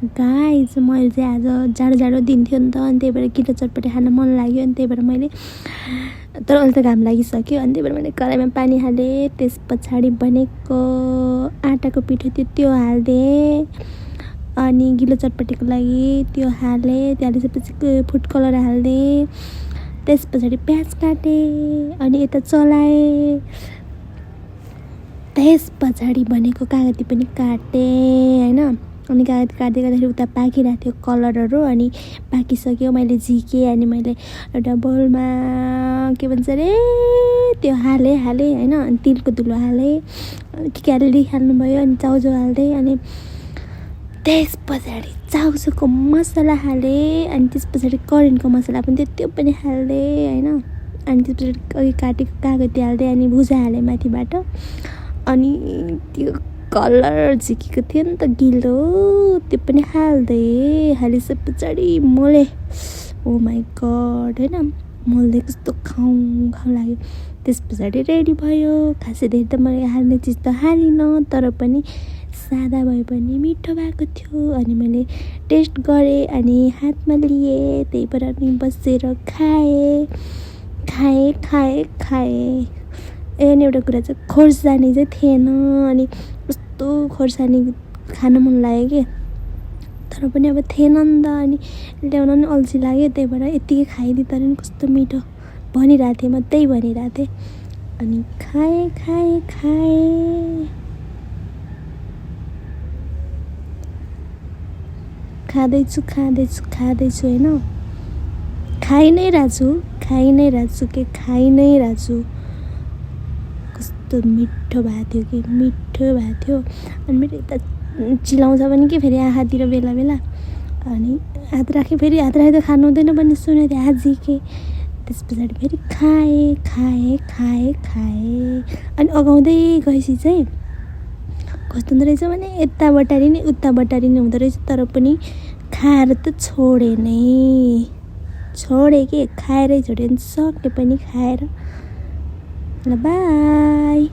Guys मैले चाहिँ आज जाडो दिन थियो नि त, अनि त्यही भएर गिलो चटपटी खान मन लाग्यो। अनि त्यही भएर मैले तर अहिले त घाम लागिसक्यो, अनि त्यही भएर मैले कराईमा पानी हालेँ। त्यस पछाडि बनेको आटाको पिठो थियो त्यो हालिदिएँ, अनि गिलो चटपटीको लागि त्यो हालेँ। त्यो हालिसकेपछि फुड कलर हालिदिएँ। त्यस पछाडि प्याज काटेँ, अनि यता चलाएँ। त्यस पछाडि बनेको कागती पनि काटेँ होइन। अनि कागती काट्दै गर्दाखेरि उता पाकिरहेको थियो कलरहरू, अनि पाकिसक्यो। मैले झिकेँ, अनि मैले एउटा बोलमा के भन्छ अरे त्यो हालेँ होइन। अनि तिलको धुलो हालेँ, के हाल्दै हाल्नुभयो, अनि चाउचाउ हाल्दै, अनि त्यस पछाडि चाउचाउको मसला हालेँ। अनि त्यस पछाडि करेन्टको मसला पनि थियो त्यो पनि हाल्दै होइन। अनि त्यस पछाडि अघि काटेको कागती हाल्दै, अनि भुजा हालेँ माथिबाट। अनि त्यो कलर झिकेको थियो नि त गिलो, त्यो पनि हालिसके पछाडि मोले, ओ माई गड होइन, मोल्दै कस्तो खाउँ लाग्यो। त्यस पछाडि रेडी भयो। खासै धेरै त मैले हाल्ने चिज त हालिनँ, तर पनि सादा भए पनि मिठो भएको थियो। अनि मैले टेस्ट गरेँ, अनि हातमा लिएँ, त्यही भएर अनि बसेर खाएँ। अनि एउटा कुरा चाहिँ खोर्सानी चाहिँ थिएन, अनि कस्तो खोर्सानी खान मन लाग्यो कि, तर पनि अब थिएन नि त, अनि ल्याउन पनि अल्छी लाग्यो। त्यही भएर यत्तिकै खाइदिएँ, तर पनि कस्तो मिठो भनिरहेको थिएँ, म त्यही भनिरहेको थिएँ। अनि खाएँ खाँदैछु होइन। खाइ नै रहेको छु। कस्तो मिठो भएको थियो। अनि मेरो यता चिलाउँछ पनि कि फेरि आँखातिर बेला अनि हात राखेर खानु हुँदैन भन्ने सुनेको थिएँ, हात झिकेँ। त्यस पछाडि फेरि खाएँ। अनि अगाउँदै गएपछि चाहिँ कस्तो हुँदो रहेछ भने यता बटारी नै उता बटारी नै हुँदो रहेछ, तर पनि खाएर त छोडेँ कि खाएरै छोडेँ, सके पनि खाएर। ल बाई।